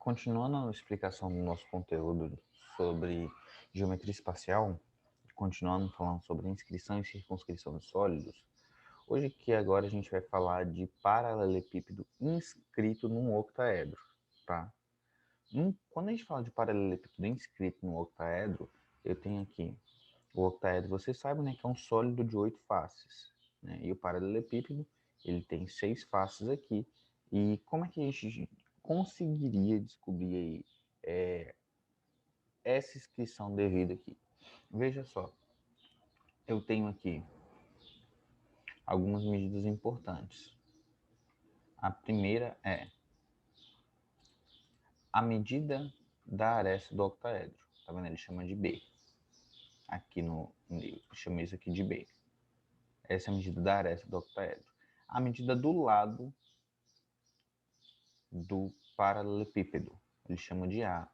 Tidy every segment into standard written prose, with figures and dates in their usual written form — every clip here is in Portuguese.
Continuando a explicação do nosso conteúdo sobre geometria espacial, continuando falando sobre inscrição e circunscrição de sólidos, hoje aqui agora a gente vai falar de paralelepípedo inscrito num octaedro, tá? Quando a gente fala de paralelepípedo inscrito num octaedro, eu tenho aqui o octaedro, você sabe, né, que é um sólido de 8 faces, né? E o paralelepípedo, ele tem 6 faces aqui. E como é que a gente conseguiria descobrir aí essa inscrição devida aqui? Veja só, eu tenho aqui algumas medidas importantes. A primeira é a medida da aresta do octaedro. Tá vendo? Ele chama de B. Aqui no meio, chama isso aqui de B. Essa é a medida da aresta do octaedro. A medida do lado do paralelepípedo, ele chama de A.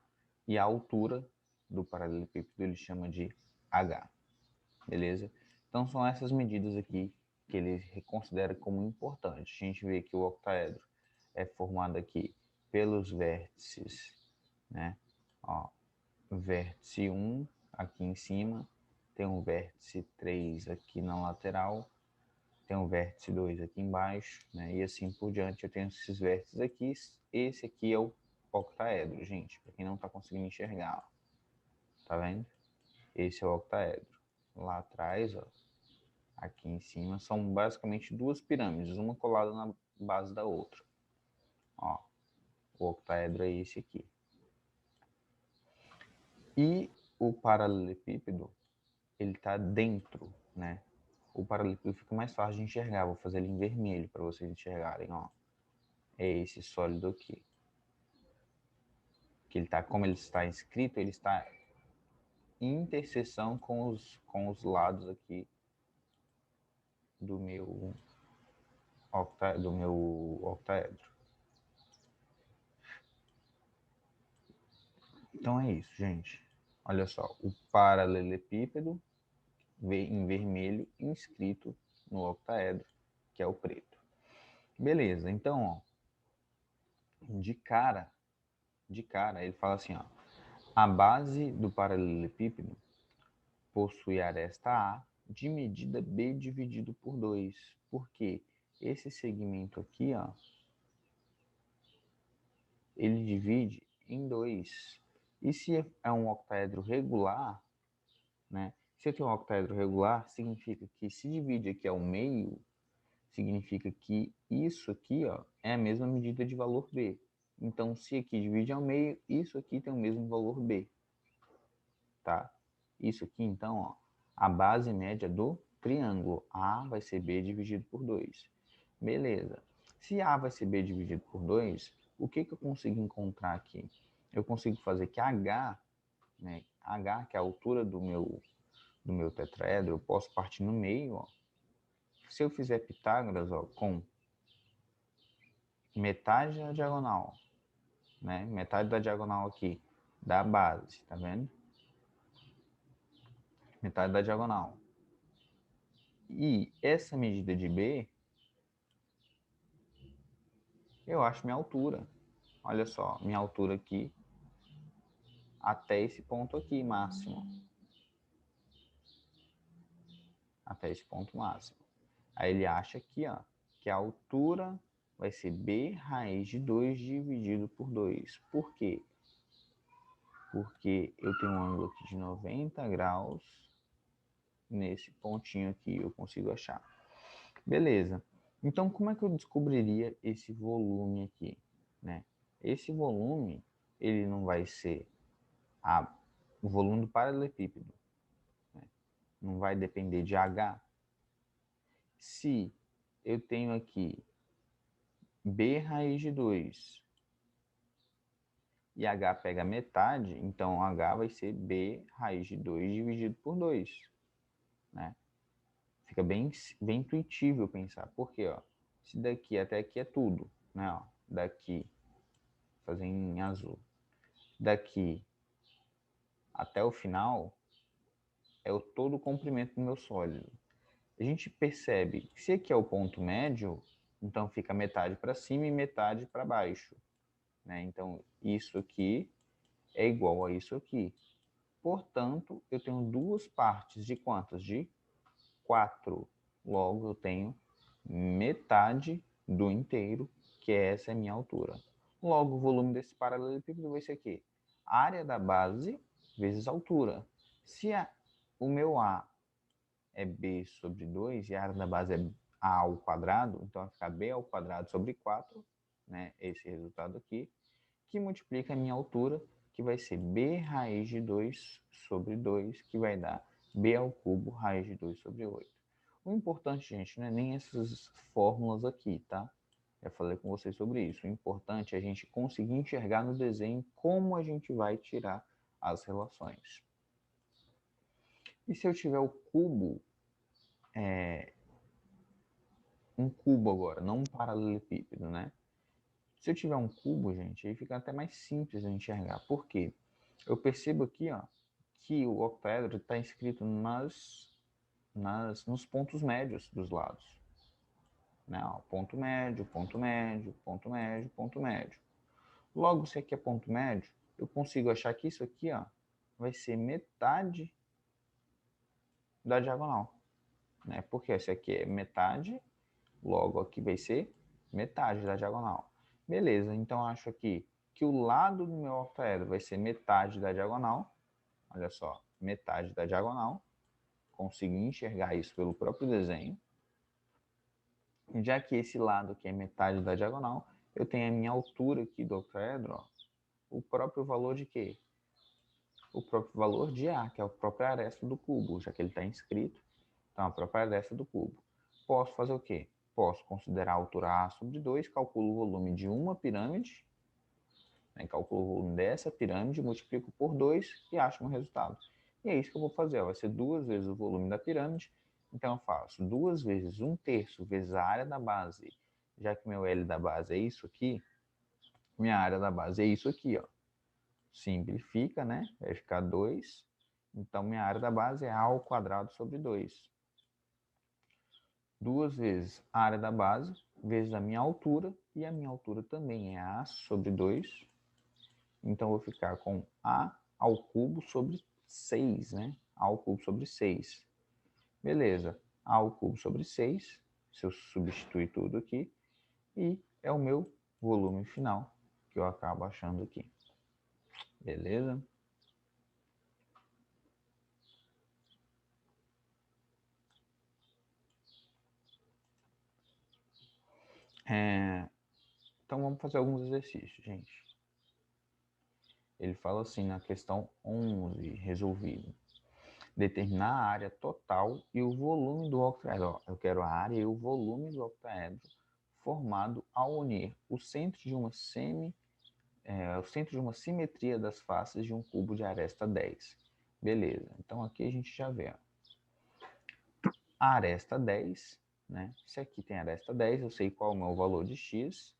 E a altura do paralelepípedo ele chama de H. Beleza? Então são essas medidas aqui que ele considera como importantes. A gente vê que o octaedro é formado aqui pelos vértices, né? Ó, vértice 1 aqui em cima, tem um vértice 3 aqui na lateral, tem um vértice 2 aqui embaixo, né? E assim por diante. Eu tenho esses vértices aqui. Esse aqui é o octaedro, gente, para quem não está conseguindo enxergar. Ó. Tá vendo? Esse é o octaedro. Lá atrás, ó, aqui em cima, são basicamente duas pirâmides, uma colada na base da outra. Ó, o octaedro é esse aqui. E o paralelepípedo, ele está dentro, né? O paralelepípedo fica mais fácil de enxergar. Vou fazer ele em vermelho para vocês enxergarem, ó. É esse sólido aqui. Que ele tá, como ele está inscrito, ele está em interseção com os lados aqui do meu octaedro. Então é isso, gente. Olha só, o paralelepípedo em vermelho inscrito no octaedro, que é o preto. Beleza, então, ó, de cara, ele fala assim, ó, a base do paralelepípedo possui aresta A de medida B dividido por 2. Porque esse segmento aqui, ó, ele divide em 2. E se é um octaedro regular, né? Se eu tenho um octaedro regular, significa que se divide aqui ao meio, significa que isso aqui, ó, é a mesma medida de valor B. Então, se aqui divide ao meio, isso aqui tem o mesmo valor B. Tá? Isso aqui, então, ó, a base média do triângulo. A vai ser B dividido por 2. Beleza. Se A vai ser B dividido por 2, o que eu consigo encontrar aqui? Eu consigo fazer que H, né, H, que é a altura do meu tetraedro, eu posso partir no meio. Ó. Se eu fizer Pitágoras, ó, com metade da diagonal, né, metade da diagonal aqui, da base, tá vendo? Metade da diagonal. E essa medida de B, eu acho minha altura. Olha só, minha altura aqui até esse ponto aqui máximo. Até esse ponto máximo. Aí ele acha aqui, ó, que a altura vai ser B raiz de 2 dividido por 2. Por quê? Porque eu tenho um ângulo aqui de 90 graus nesse pontinho aqui, eu consigo achar. Beleza. Então, como é que eu descobriria esse volume aqui? Né? Esse volume, ele não vai ser o volume do paralelepípedo. Né? Não vai depender de H. Se eu tenho aqui B raiz de 2 e H pega metade, então H vai ser B raiz de 2 dividido por 2. Né? Fica bem intuitível pensar. Por quê? Ó? Se daqui até aqui é tudo, né? Ó, daqui, fazer em azul, daqui até o final é todo o comprimento do meu sólido. A gente percebe que se aqui é o ponto médio, então fica metade para cima e metade para baixo. né? Então, isso aqui é igual a isso aqui. Portanto, eu tenho duas partes de quantas? De 4. Logo, eu tenho metade do inteiro, que essa é a minha altura. Logo, o volume desse paralelepípedo vai ser aqui. Área da base vezes altura. Se o meu A é B sobre 2 e a área da base é A ao quadrado, então vai ficar B ao quadrado sobre 4, né? Esse resultado aqui, que multiplica a minha altura, que vai ser B raiz de 2 sobre 2, que vai dar B ao cubo raiz de 2 sobre 8. O importante, gente, não é nem essas fórmulas aqui, tá? Já falei com vocês sobre isso. O importante é a gente conseguir enxergar no desenho como a gente vai tirar as relações. E se eu tiver o cubo, um cubo agora, não um paralelepípedo, né? Se eu tiver um cubo, gente, aí fica até mais simples de enxergar. Por quê? Eu percebo aqui, ó, que o octaedro está escrito nos pontos médios dos lados. Né? Ó, ponto médio, ponto médio, ponto médio, ponto médio. Logo, se aqui é ponto médio, eu consigo achar que isso aqui, ó, vai ser metade da diagonal. Né? Porque esse aqui é metade, logo aqui vai ser metade da diagonal. Beleza, então eu acho aqui que o lado do meu octaedro vai ser metade da diagonal. Olha só, metade da diagonal. Consegui enxergar isso pelo próprio desenho. Já que esse lado aqui é metade da diagonal, eu tenho a minha altura aqui do octaedro, ó, o próprio valor de quê? O próprio valor de A, que é a própria aresta do cubo, já que ele está inscrito. Então, a própria aresta do cubo. Posso fazer o quê? Posso considerar a altura A sobre 2, calculo o volume de uma pirâmide, né, calculo o volume dessa pirâmide, multiplico por 2 e acho um resultado. E é isso que eu vou fazer. Ó. Vai ser 2 vezes o volume da pirâmide. Então, eu faço 2 vezes 1/3 vezes a área da base. Já que meu L da base é isso aqui, minha área da base é isso aqui, ó. Simplifica, né? Vai ficar 2. Então, minha área da base é A ao quadrado sobre 2. 2 vezes a área da base, vezes a minha altura, e a minha altura também é A sobre 2. Então, eu vou ficar com A ao cubo sobre 6, né? A ao cubo sobre 6. Beleza. A ao cubo sobre 6, se eu substituir tudo aqui, e é o meu volume final, que eu acabo achando aqui. Beleza? Então vamos fazer alguns exercícios, gente. Ele fala assim na questão 11, resolvido. Determinar a área total e o volume do octaedro. Eu quero a área e o volume do octaedro formado ao unir o centro de uma simetria das faces de um cubo de aresta 10. Beleza, então aqui a gente já vê. A aresta 10, né? Se aqui tem aresta 10, eu sei qual é o meu valor de x.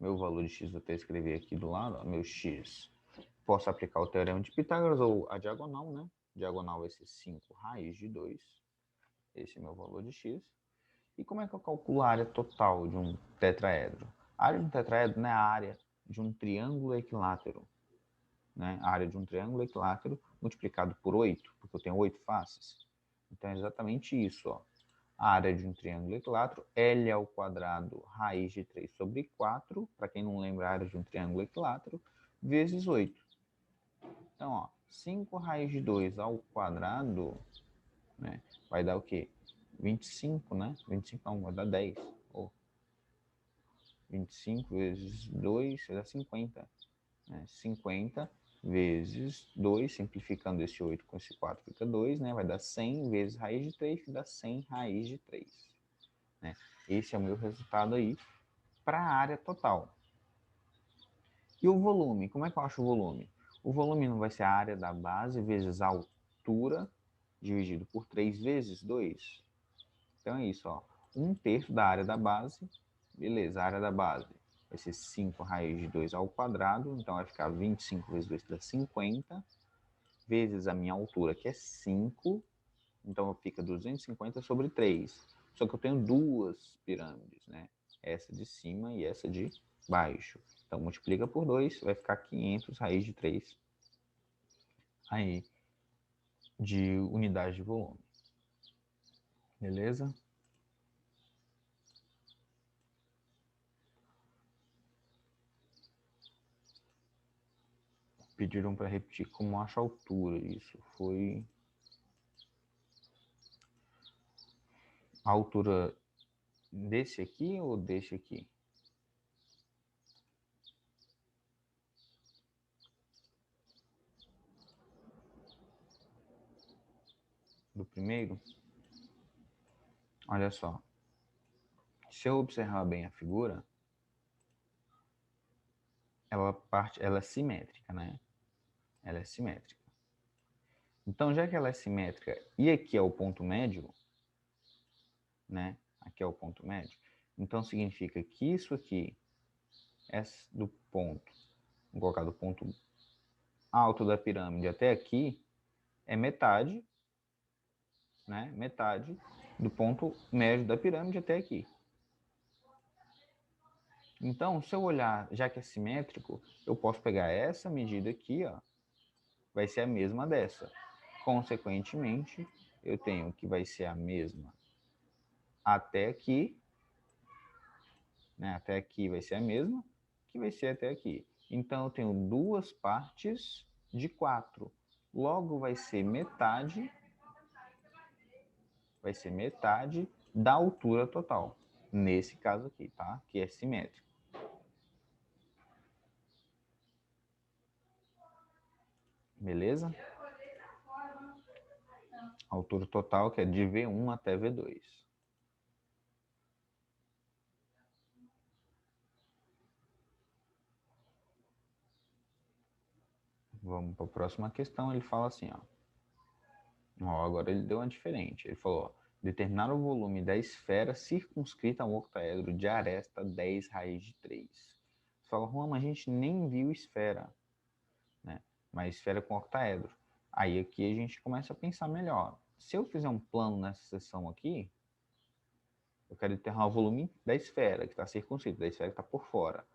Meu valor de x, vou até escrever aqui do lado, ó, meu x. Posso aplicar o teorema de Pitágoras ou a diagonal, né? Diagonal vai ser 5 raiz de 2. Esse é meu valor de x. E como é que eu calculo a área total de um tetraedro? A área de um tetraedro não é a área de um triângulo equilátero. Né? A área de um triângulo equilátero multiplicado por 8, porque eu tenho 8 faces. Então é exatamente isso, ó. A área de um triângulo equilátero, L ao quadrado raiz de 3 sobre 4, para quem não lembra a área de um triângulo equilátero, vezes 8. Então, ó, 5 raiz de 2 ao quadrado, né, vai dar o quê? 25, né? 25 não, vai dar 10. Oh. 25 vezes 2 vai dar 50. Né? 50 vezes 2, simplificando esse 8 com esse 4 fica 2, né? Vai dar 100 vezes raiz de 3, que dá 100 raiz de 3. Né? Esse é o meu resultado aí para a área total. E o volume? Como é que eu acho o volume? O volume não vai ser a área da base vezes a altura dividido por 3 vezes 2? Então é isso, ó. 1/3 da área da base. Beleza, a área da base vai ser 5 raiz de 2 ao quadrado. Então vai ficar 25 vezes 2 dá 50. Vezes a minha altura, que é 5. Então fica 250 sobre 3. Só que eu tenho duas pirâmides, né? Essa de cima e essa de baixo. Então, multiplica por 2, vai ficar 500 raiz de 3 aí de unidade de volume. Beleza? Pediram para repetir como acha a altura. Isso foi a altura desse aqui ou desse aqui? Do primeiro? Olha só. Se eu observar bem a figura, ela é simétrica, né? Ela é simétrica. Então, já que ela é simétrica e aqui é o ponto médio, né? Aqui é o ponto médio. Então, significa que isso aqui é do ponto, vou colocar do ponto alto da pirâmide até aqui, é metade, né? Metade do ponto médio da pirâmide até aqui. Então, se eu olhar, já que é simétrico, eu posso pegar essa medida aqui, ó, vai ser a mesma dessa. Consequentemente, eu tenho que vai ser a mesma até aqui, né? Até aqui vai ser a mesma, que vai ser até aqui. Então, eu tenho duas partes de 4. Logo, vai ser metade da altura total. Nesse caso aqui, tá? Que é simétrico. Beleza? Altura total que é de V1 até V2. Vamos para a próxima questão. Ele fala assim, ó, agora ele deu uma diferente. Ele falou, ó, determinar o volume da esfera circunscrita a um octaedro de aresta 10 raiz de 3. Você fala, Juan, mas a gente nem viu esfera, né? Mas esfera com octaedro. Aí aqui a gente começa a pensar melhor. Se eu fizer um plano nessa seção aqui, eu quero determinar o volume da esfera, que está circunscrito, da esfera que está por fora,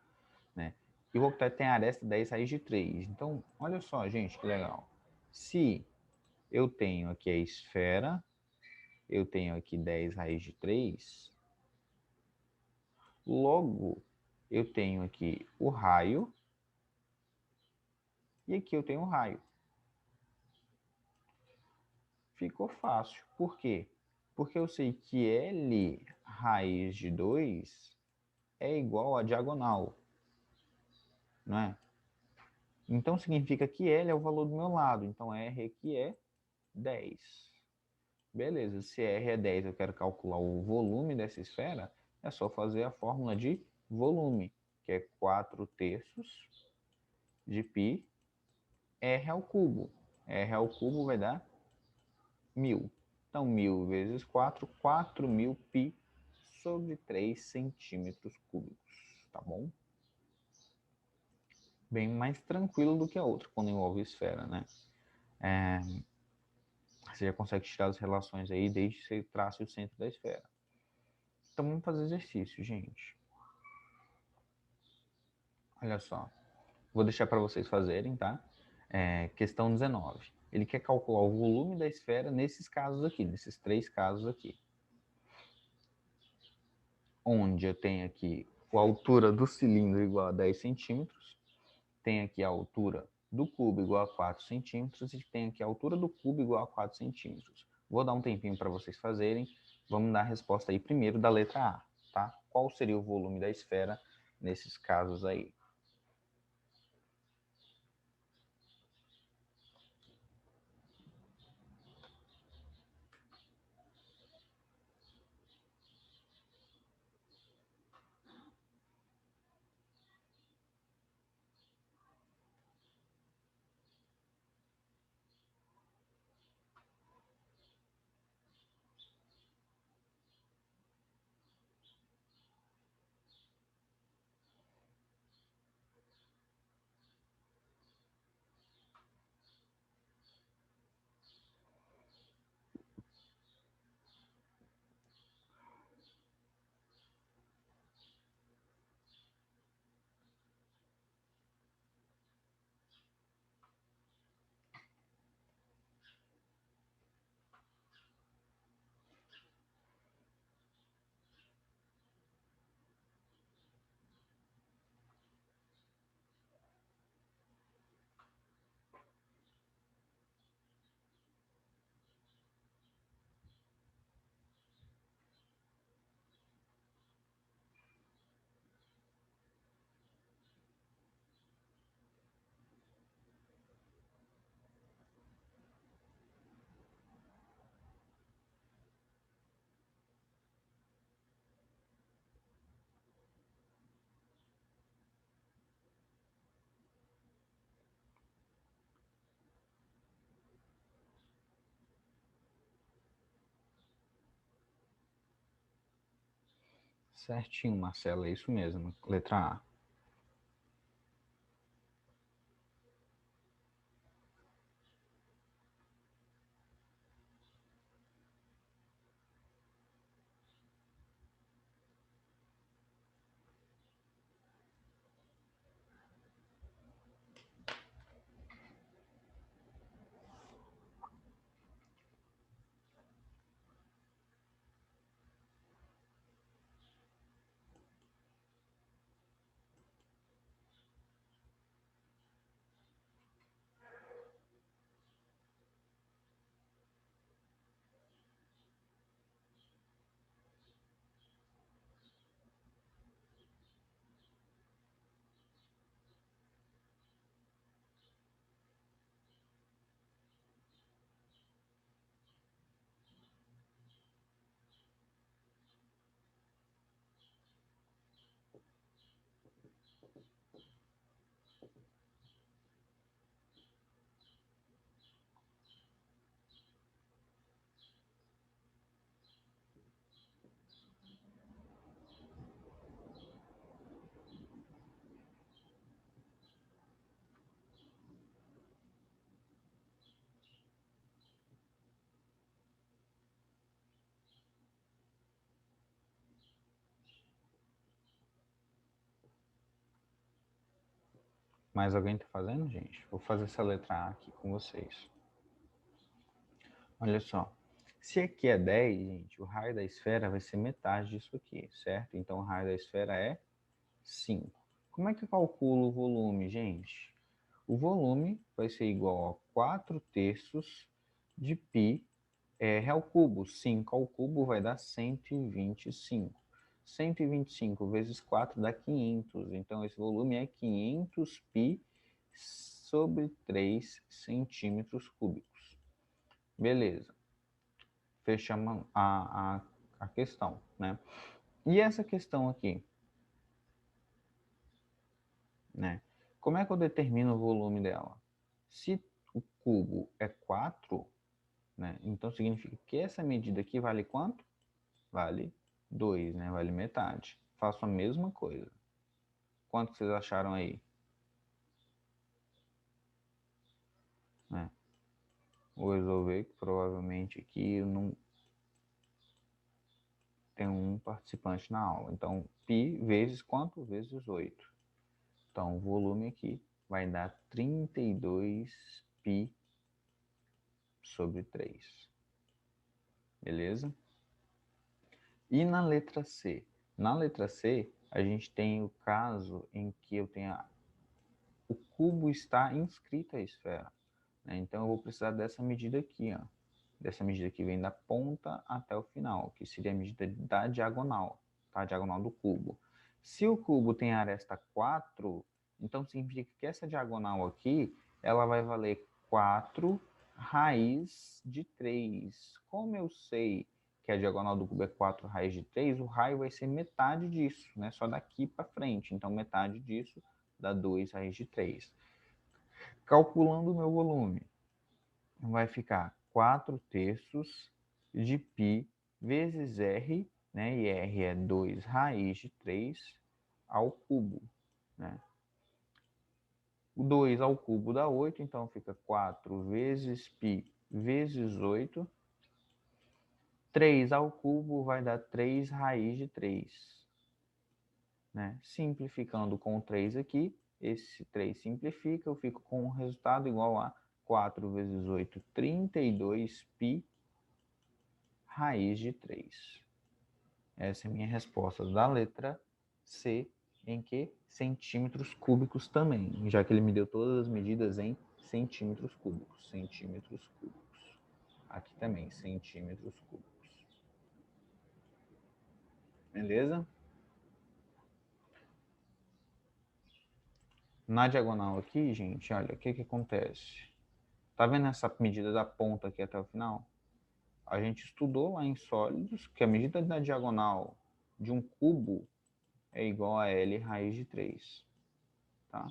né? E o octaedro tem aresta 10 raiz de 3. Então, olha só, gente, que legal. Se eu tenho aqui a esfera, eu tenho aqui 10 raiz de 3, logo eu tenho aqui o raio, e aqui eu tenho o raio. Ficou fácil. Por quê? Porque eu sei que L raiz de 2 é igual a diagonal, não é? Então significa que L é o valor do meu lado, então R aqui é 10. Beleza, se R é 10, eu quero calcular o volume dessa esfera, é só fazer a fórmula de volume, que é 4 terços de π R ao cubo. R ao cubo vai dar 1000. Então, 1000 vezes 4, 4.000 π sobre 3 centímetros cúbicos, tá bom? Bem mais tranquilo do que a outra, quando envolve esfera, né? Você já consegue tirar as relações aí desde que você trace o centro da esfera. Então, vamos fazer exercício, gente. Olha só. Vou deixar para vocês fazerem, tá? Questão 19. Ele quer calcular o volume da esfera nesses casos aqui, nesses 3 casos aqui. Onde eu tenho aqui a altura do cilindro igual a 10 centímetros, tem aqui a altura do cubo igual a 4 centímetros e tem aqui a altura do cubo igual a 4 centímetros. Vou dar um tempinho para vocês fazerem. Vamos dar a resposta aí primeiro da letra A, tá? Qual seria o volume da esfera nesses casos aí? Certinho, Marcelo, é isso mesmo. Letra A. Mais alguém está fazendo, gente? Vou fazer essa letra A aqui com vocês. Olha só. Se aqui é 10, gente, o raio da esfera vai ser metade disso aqui, certo? Então, o raio da esfera é 5. Como é que eu calculo o volume, gente? O volume vai ser igual a 4 terços de π r ao cubo. 5 ao cubo vai dar 125. 125 vezes 4 dá 500. Então, esse volume é 500 π sobre 3 centímetros cúbicos. Beleza. Fechamos a questão, né? E essa questão aqui, né? Como é que eu determino o volume dela? Se o cubo é 4, né? Então significa que essa medida aqui vale quanto? Vale 2, né? Vale metade. Faço a mesma coisa. Quanto vocês acharam aí? Né? Vou resolver que provavelmente aqui eu não tem um participante na aula. Então, π vezes quanto? Vezes 8. Então, o volume aqui vai dar 32 π sobre 3. Beleza? E na letra C? Na letra C, a gente tem o caso em que eu tenho o cubo está inscrito à esfera. Né? Então, eu vou precisar dessa medida aqui, ó. Dessa medida que vem da ponta até o final, que seria a medida da diagonal, tá? A diagonal do cubo. Se o cubo tem aresta 4, então significa que essa diagonal aqui, ela vai valer 4 raiz de 3. Como eu sei que a diagonal do cubo é 4 raiz de 3, o raio vai ser metade disso, né? Só daqui para frente. Então, metade disso dá 2 raiz de 3. Calculando o meu volume, vai ficar 4 terços de π vezes r, né? E r é 2 raiz de 3 ao cubo, né? O 2 ao cubo dá 8, então fica 4 vezes π vezes 8. 3 ao cubo vai dar 3 raiz de 3. Né? Simplificando com o 3 aqui, esse 3 simplifica, eu fico com um resultado igual a 4 vezes 8, 32 π raiz de 3. Essa é a minha resposta da letra C, em que centímetros cúbicos também, já que ele me deu todas as medidas em centímetros cúbicos. Centímetros cúbicos. Aqui também, centímetros cúbicos. Beleza? Na diagonal aqui, gente, olha, o que acontece? Tá vendo essa medida da ponta aqui até o final? A gente estudou lá em sólidos que a medida da diagonal de um cubo é igual a L raiz de 3. Tá?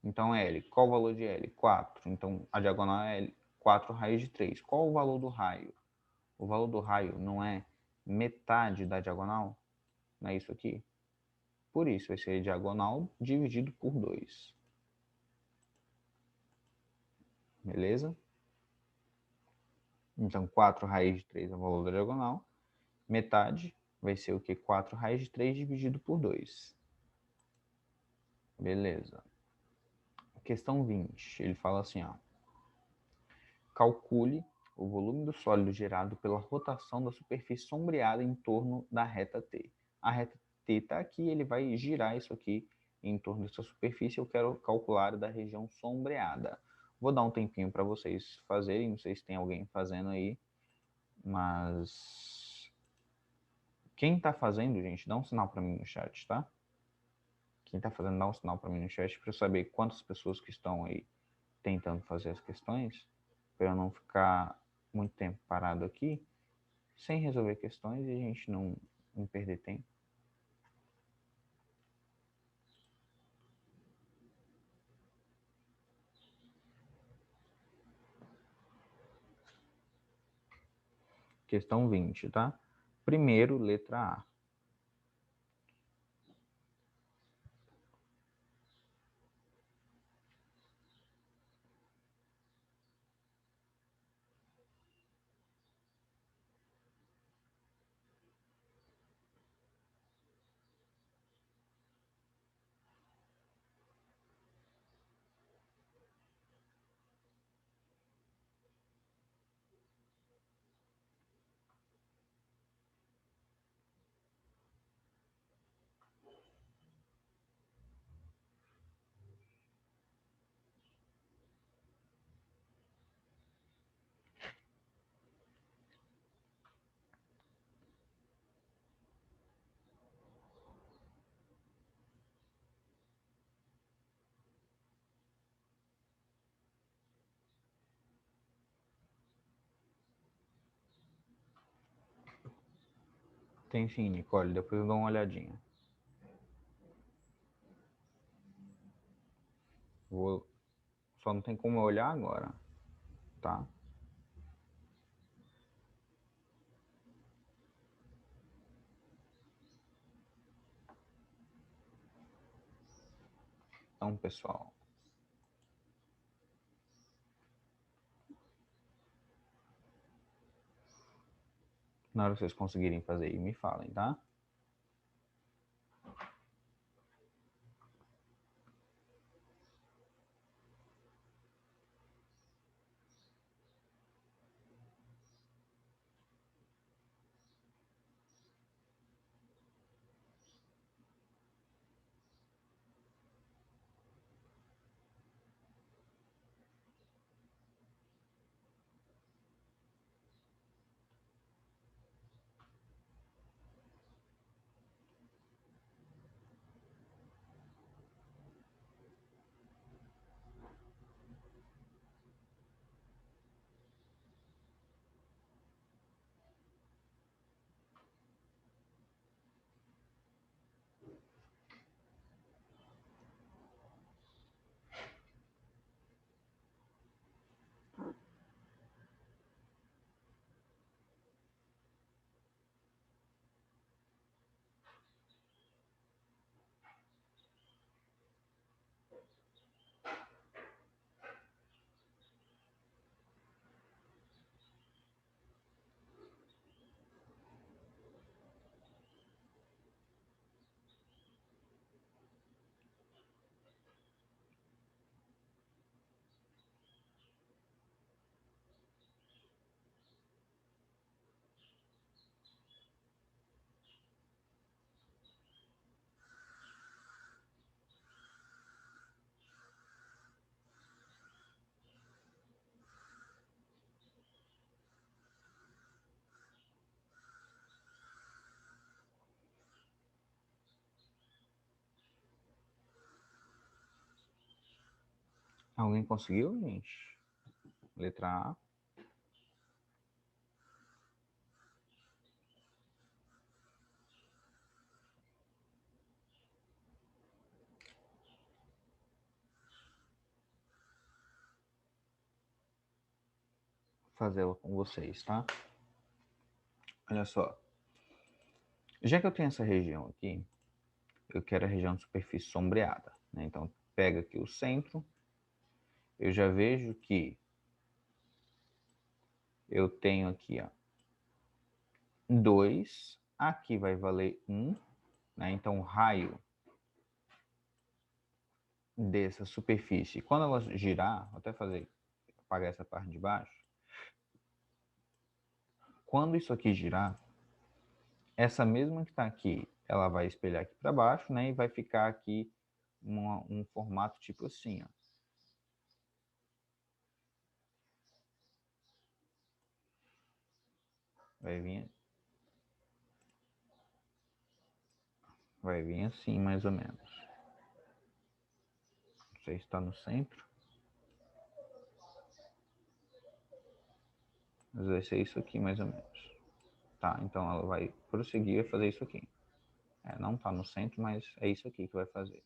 Então, L, qual o valor de L? 4. Então, a diagonal é L, 4 raiz de 3. Qual o valor do raio? O valor do raio não é metade da diagonal? Não é isso aqui? Por isso, vai ser diagonal dividido por 2. Beleza? Então, 4 raiz de 3 é o valor da diagonal. Metade vai ser o que? 4 raiz de 3 dividido por 2. Beleza. Questão 20. Ele fala assim, ó. Calcule o volume do sólido gerado pela rotação da superfície sombreada em torno da reta T. A reta T está aqui, ele vai girar isso aqui em torno dessa superfície. Eu quero calcular da região sombreada. Vou dar um tempinho para vocês fazerem, não sei se tem alguém fazendo aí, mas quem está fazendo, gente, dá um sinal para mim no chat, tá? Quem está fazendo, dá um sinal para mim no chat para eu saber quantas pessoas que estão aí tentando fazer as questões, para eu não ficar muito tempo parado aqui, sem resolver questões e a gente não perder tempo. Questão 20, tá? Primeiro, letra A. Tem sim, Nicole, depois eu dou uma olhadinha. Só não tem como eu olhar agora, tá? Então, pessoal, na hora que vocês conseguirem fazer aí, me falem, tá? Alguém conseguiu, gente? Letra A. Fazê-la com vocês, tá? Olha só. Já que eu tenho essa região aqui, eu quero a região de superfície sombreada, né? Então, pega aqui o centro, eu já vejo que eu tenho aqui, ó, 2, aqui vai valer 1, né? Então, o raio dessa superfície, quando ela girar, vou até apagar essa parte de baixo, quando isso aqui girar, essa mesma que está aqui, ela vai espelhar aqui para baixo, né? E vai ficar aqui um formato tipo assim, ó. Vai vir assim, mais ou menos. Não sei se está no centro. Mas vai ser isso aqui, mais ou menos. Tá, então ela vai prosseguir e fazer isso aqui. Não está no centro, mas é isso aqui que vai fazer.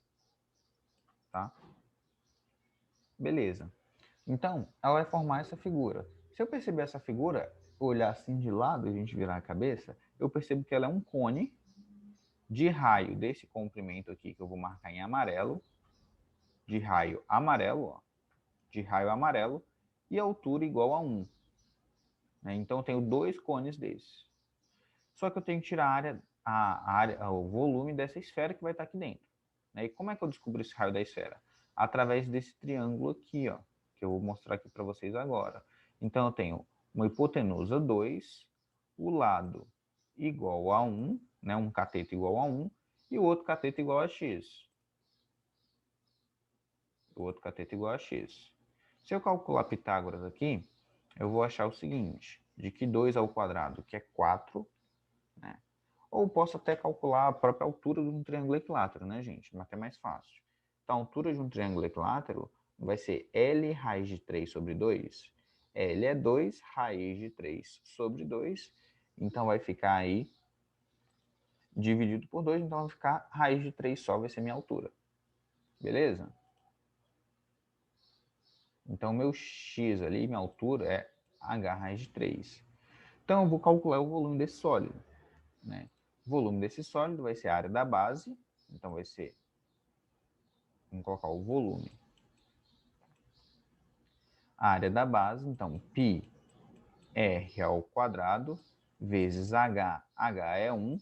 Tá? Beleza. Então, ela vai formar essa figura. Se eu perceber essa figura, olhar assim de lado e a gente virar a cabeça, eu percebo que ela é um cone de raio desse comprimento aqui, que eu vou marcar em amarelo, de raio amarelo, ó, de raio amarelo, e altura igual a 1. Né? Então, eu tenho 2 cones desses. Só que eu tenho que tirar o volume dessa esfera que vai estar aqui dentro. Né? E como é que eu descubro esse raio da esfera? Através desse triângulo aqui, ó, que eu vou mostrar aqui para vocês agora. Então, eu tenho uma hipotenusa 2, o lado igual a 1, né? Um cateto igual a 1, e o outro cateto igual a x. O outro cateto igual a x. Se eu calcular Pitágoras aqui, eu vou achar o seguinte, de que 2 ao quadrado, que é 4, né? Ou posso até calcular a própria altura de um triângulo equilátero, né, gente? Mas até mais fácil. Então, a altura de um triângulo equilátero vai ser L raiz de 3 sobre 2. L é 2, raiz de 3 sobre 2. Então, vai ficar aí dividido por 2. Então, vai ficar raiz de 3 só, vai ser minha altura. Beleza? Então, meu x ali, minha altura é h raiz de 3. Então, eu vou calcular o volume desse sólido, né? O volume desse sólido vai ser a área da base. Então, vai ser... Vamos colocar o volume. A área da base, então, πr ao quadrado vezes h. H é 1,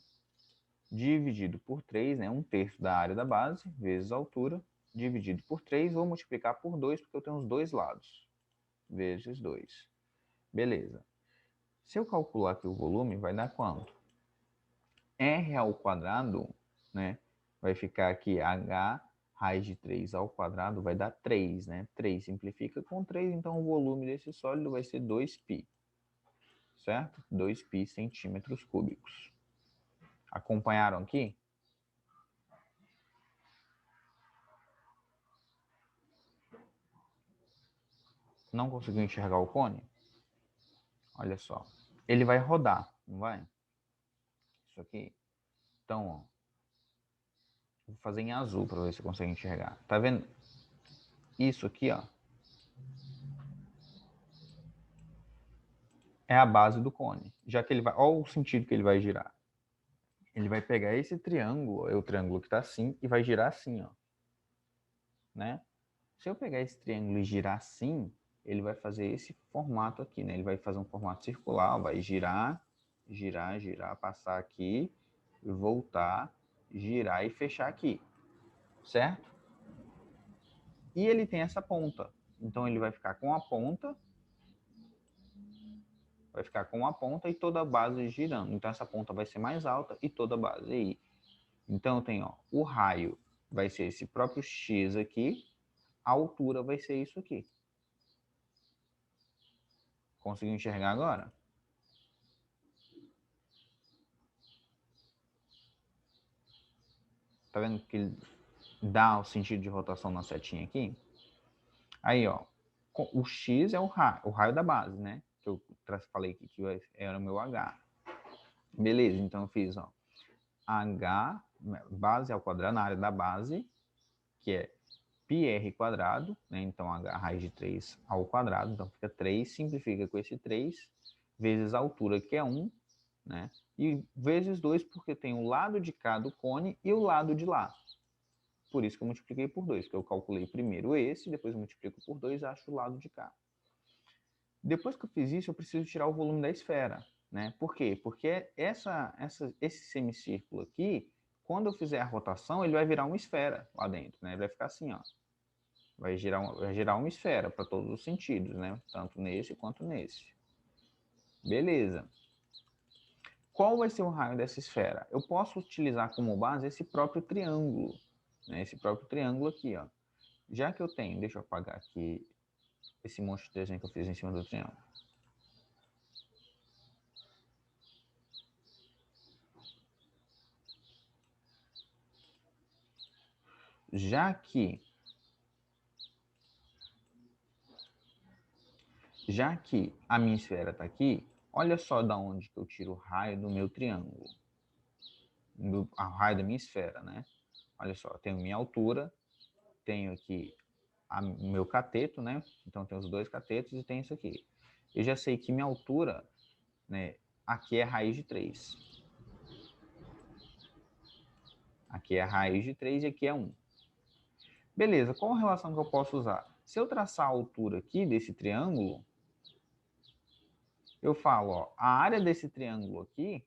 dividido por 3, né? 1/3 da área da base, vezes a altura, dividido por 3. Vou multiplicar por 2, porque eu tenho os dois lados. Vezes 2. Beleza. Se eu calcular aqui o volume, vai dar quanto? R ao quadrado, né? Vai ficar aqui h raiz de 3 ao quadrado vai dar 3, né? 3 simplifica com 3, então o volume desse sólido vai ser 2π, certo? 2π centímetros cúbicos. Acompanharam aqui? Não conseguiu enxergar o cone? Olha só. Ele vai rodar, não vai? Isso aqui. Então, ó, vou fazer em azul para ver se você consegue enxergar. Tá vendo? Isso aqui, ó, é a base do cone. Já que ele vai... Olha o sentido que ele vai girar. Ele vai pegar esse triângulo, é o triângulo que está assim, e vai girar assim, ó. Né? Se eu pegar esse triângulo e girar assim, ele vai fazer esse formato aqui, né? Ele vai fazer um formato circular, vai girar, girar, girar, passar aqui, voltar, girar e fechar aqui, certo? E ele tem essa ponta. Então ele vai ficar com a ponta, e toda a base girando. Então essa ponta vai ser mais alta e toda a base aí. Então tem, ó, o raio vai ser esse próprio x aqui, a altura vai ser isso aqui. Conseguiu enxergar agora? Tá vendo que ele dá o sentido de rotação na setinha aqui? Aí, ó, o x é o raio da base, né? Que eu falei aqui que era o meu h. Beleza, então eu fiz, ó, h, base ao quadrado, na área da base, que é πr quadrado, né? Então h raiz de 3 ao quadrado, então fica 3, simplifica com esse 3, vezes a altura, que é 1, né? E vezes 2 porque tem o lado de cá do cone e o lado de lá. Por isso que eu multipliquei por 2, porque eu calculei primeiro esse, depois multiplico por 2 e acho o lado de cá. Depois que eu fiz isso, eu preciso tirar o volume da esfera, né? Por quê? Porque esse semicírculo aqui, quando eu fizer a rotação, ele vai virar uma esfera lá dentro, né? Ele vai ficar assim, ó. Vai gerar uma esfera para todos os sentidos, né? Tanto nesse quanto nesse. Beleza. Qual vai ser o raio dessa esfera? Eu posso utilizar como base esse próprio triângulo, né? Esse próprio triângulo aqui, ó. Já que eu tenho, deixa eu apagar aqui esse monte de desenho que eu fiz em cima do triângulo. Já que a minha esfera está aqui, olha só da onde que eu tiro o raio do meu triângulo, o raio da minha esfera, né? Olha só, eu tenho minha altura, tenho aqui o meu cateto, né? Então tem os dois catetos e tem isso aqui. Eu já sei que minha altura, né? Aqui é raiz de 3. Aqui é raiz de 3 e aqui é 1. Beleza, qual a relação que eu posso usar? Se eu traçar a altura aqui desse triângulo, eu falo, ó, a área desse triângulo aqui,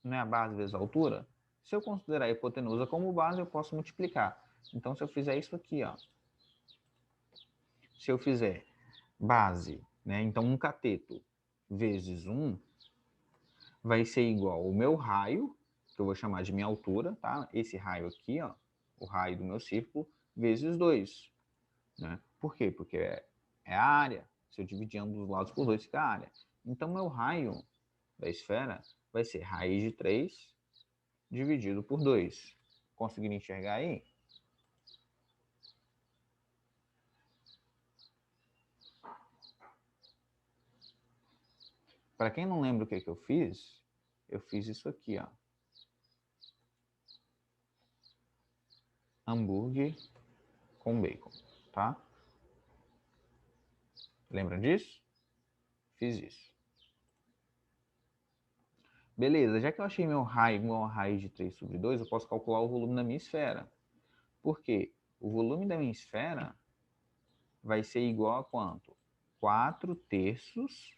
não é a base vezes a altura? Se eu considerar a hipotenusa como base, eu posso multiplicar. Então, se eu fizer isso aqui, ó, se eu fizer base, né, então um cateto vezes 1, vai ser igual ao meu raio, que eu vou chamar de minha altura, tá? Esse raio aqui, ó, o raio do meu círculo, vezes 2. Né? Por quê? Porque é a área. Se eu dividir ambos os lados por 2, fica a área. Então, meu raio da esfera vai ser raiz de 3 dividido por 2. Conseguiram enxergar aí? Para quem não lembra o que eu fiz isso aqui, ó. Hambúrguer com bacon, tá? Lembram disso? Fiz isso. Beleza, já que eu achei meu raio igual a raiz de 3 sobre 2, eu posso calcular o volume da minha esfera. Por quê? O volume da minha esfera vai ser igual a quanto? 4/3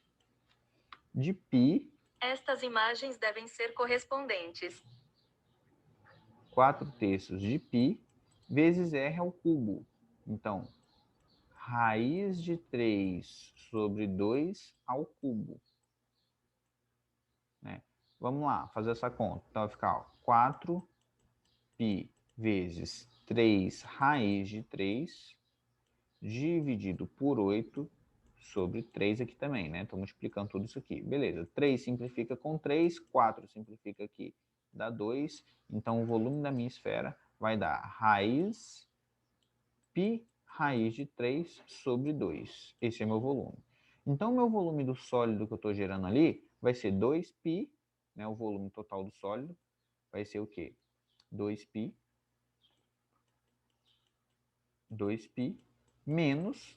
de π. Estas imagens devem ser correspondentes. 4/3 de π vezes r ao cubo. Então, raiz de 3 sobre 2 ao cubo. Né? Vamos lá, fazer essa conta. Então, vai ficar 4π vezes 3 raiz de 3 dividido por 8 sobre 3 aqui também, né? Estou multiplicando tudo isso aqui. Beleza, 3 simplifica com 3, 4 simplifica aqui, dá 2. Então, o volume da minha esfera vai dar raiz π raiz de 3 sobre 2. Esse é meu volume. Então, o meu volume do sólido que eu estou gerando ali vai ser 2π, né? O volume total do sólido vai ser o quê? 2π menos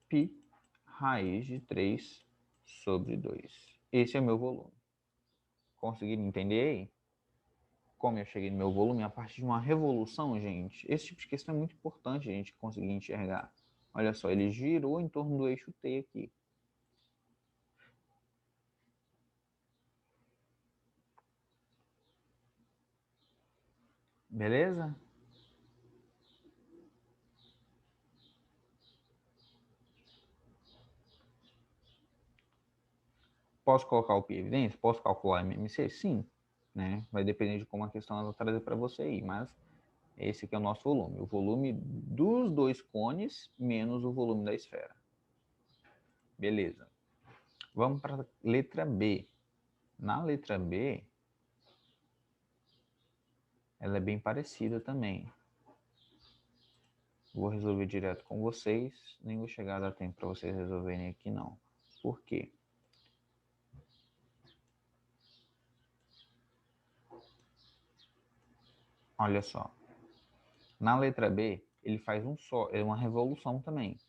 π raiz de 3 sobre 2. Esse é o meu volume. Conseguiram entender aí? Como eu cheguei no meu volume? A partir de uma revolução, gente. Esse tipo de questão é muito importante a gente conseguir enxergar. Olha só, ele girou em torno do eixo T aqui. Beleza? Posso colocar o pi em evidência? Posso calcular MMC? Sim. Né? Vai depender de como a questão ela vai trazer para você aí, mas esse aqui é o nosso volume. O volume dos dois cones menos o volume da esfera. Beleza. Vamos para a letra B. Na letra B, ela é bem parecida também. Vou resolver direto com vocês, nem vou chegar a dar tempo para vocês resolverem aqui não. Por quê? Olha só. Na letra B, ele faz uma revolução também.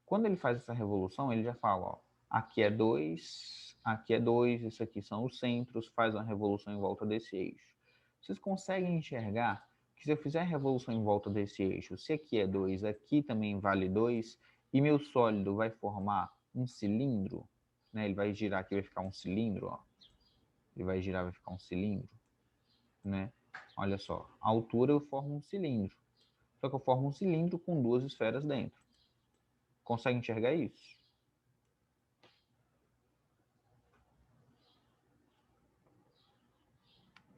Quando ele faz essa revolução, ele já fala, ó, aqui é 2, aqui é 2, isso aqui são os centros, faz uma revolução em volta desse eixo. Vocês conseguem enxergar que se eu fizer a revolução em volta desse eixo, se aqui é 2, aqui também vale 2, e meu sólido vai formar um cilindro, né? Ele vai girar aqui, vai ficar um cilindro, ó. Ele vai girar, vai ficar um cilindro, né? Olha só, a altura eu formo um cilindro. Só que eu formo um cilindro com duas esferas dentro. Consegue enxergar isso?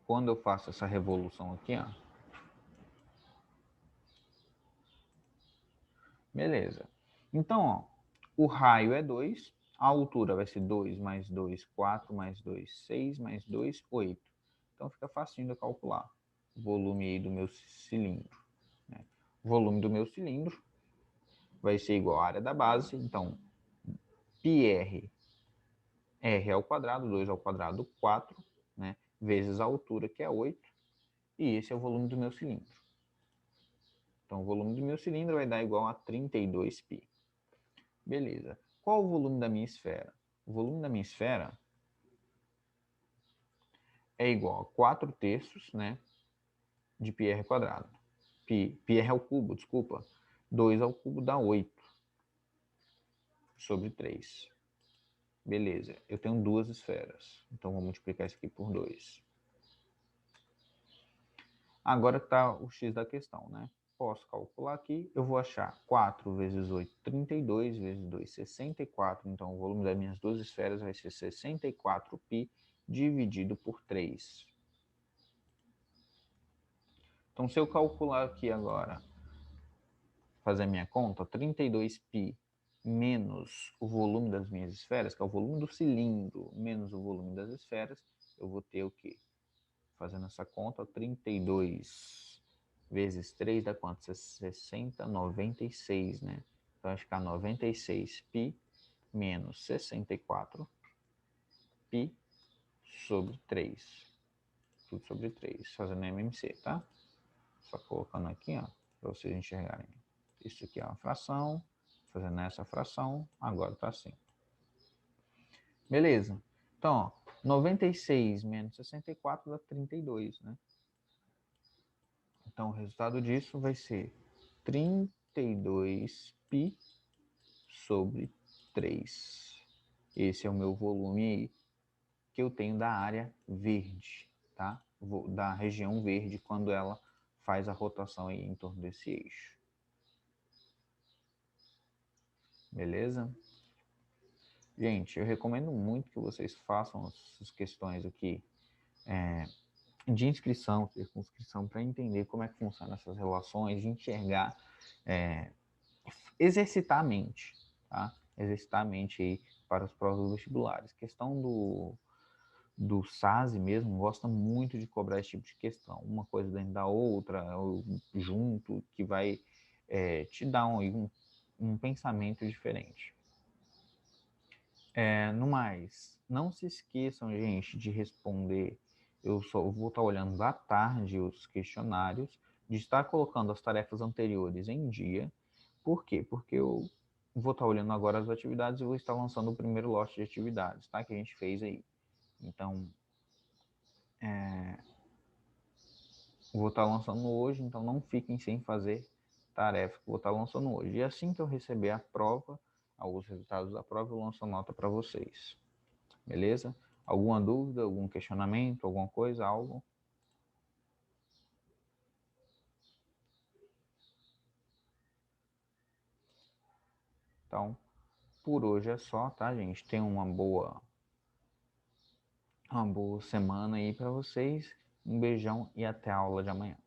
Quando eu faço essa revolução aqui, ó. Beleza. Então, ó, o raio é 2, a altura vai ser 2 mais 2, 4 mais 2, 6 mais 2, 8. Então fica facinho de calcular o volume aí do meu cilindro. Né? O volume do meu cilindro vai ser igual à área da base, então πr, r ao quadrado, 2 ao quadrado, 4, né? Vezes a altura, que é 8, e esse é o volume do meu cilindro. Então o volume do meu cilindro vai dar igual a 32π. Beleza. Qual o volume da minha esfera? O volume da minha esfera é igual a 4 terços, né, de πr quadrado. πr ao cubo, desculpa. 2 ao cubo dá 8 sobre 3. Beleza. Eu tenho duas esferas. Então, vou multiplicar isso aqui por 2. Agora está o x da questão, né? Posso calcular aqui. Eu vou achar 4 vezes 8, 32, vezes 2, 64. Então, o volume das minhas duas esferas vai ser 64π dividido por 3. Então, se eu calcular aqui agora, fazer a minha conta, 32π menos o volume das minhas esferas, que é o volume do cilindro, menos o volume das esferas, eu vou ter o quê? Fazendo essa conta, 32 vezes 3 dá quanto? 60, 96, né? Então, vai ficar 96π menos 64π sobre 3. Tudo sobre 3, fazendo MMC, tá? Só colocando aqui, ó, para vocês enxergarem. Isso aqui é uma fração, fazendo essa fração, agora tá assim. Beleza. Então, ó, 96 menos 64 dá 32, né? Então, o resultado disso vai ser 32π sobre 3. Esse é o meu volume aí que eu tenho da área verde, tá? Da região verde, quando ela faz a rotação aí em torno desse eixo. Beleza? Gente, eu recomendo muito que vocês façam essas questões aqui de inscrição, circunscrição, para entender como é que funcionam essas relações, enxergar, exercitar a mente, tá? Exercitar a mente aí para os provas vestibulares. Questão do SASE mesmo gosta muito de cobrar esse tipo de questão. Uma coisa dentro da outra, ou junto, que vai te dar um pensamento diferente. No mais, não se esqueçam, gente, de responder. Eu só vou estar olhando à tarde os questionários, de estar colocando as tarefas anteriores em dia. Por quê? Porque eu vou estar olhando agora as atividades e vou estar lançando o primeiro lote de atividades, tá? Que a gente fez aí. Então, vou estar lançando hoje, então não fiquem sem fazer tarefa que vou estar lançando hoje. E assim que eu receber a prova, os resultados da prova, eu lanço a nota para vocês. Beleza? Alguma dúvida, algum questionamento, alguma coisa, algo? Então, por hoje é só, tá, gente? Tenham uma boa semana aí para vocês. Um beijão e até a aula de amanhã.